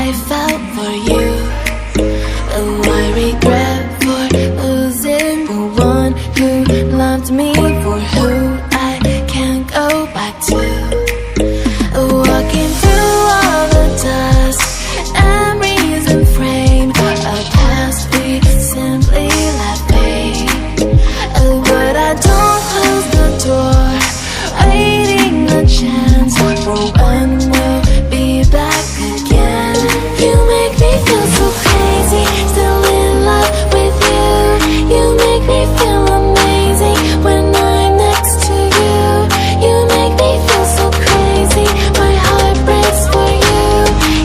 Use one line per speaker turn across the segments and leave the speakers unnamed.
I felt for you. Oh, I regret for losing the one who loved me, for who I can't go back to. Walking through all the dust, memories and frame, a past we simply let fade. But I don't close the door, waiting a chance for when we'll be back again. You make me feel so crazy, still in love with you. You make me feel amazing when I'm next to you. You make me feel so crazy, my heart breaks for you.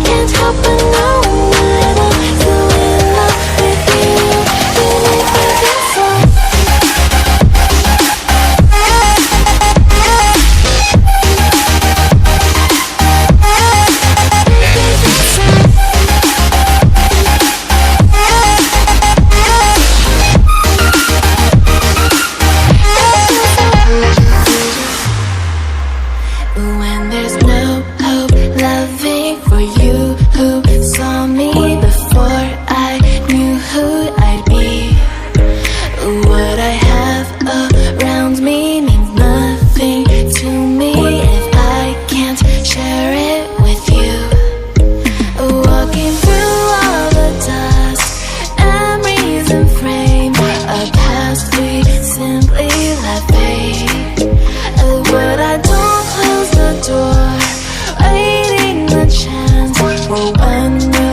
Can't help but know that I'm still in love with you. You make me feel so. When there's no hope, loving for you who saw me before I knew who I'd be. What I have around me means nothing to me if I can't share it with you. Walking through all the dust, memories and frame, a past we simply let fade. But I don't close the door, waiting a chance for when we'll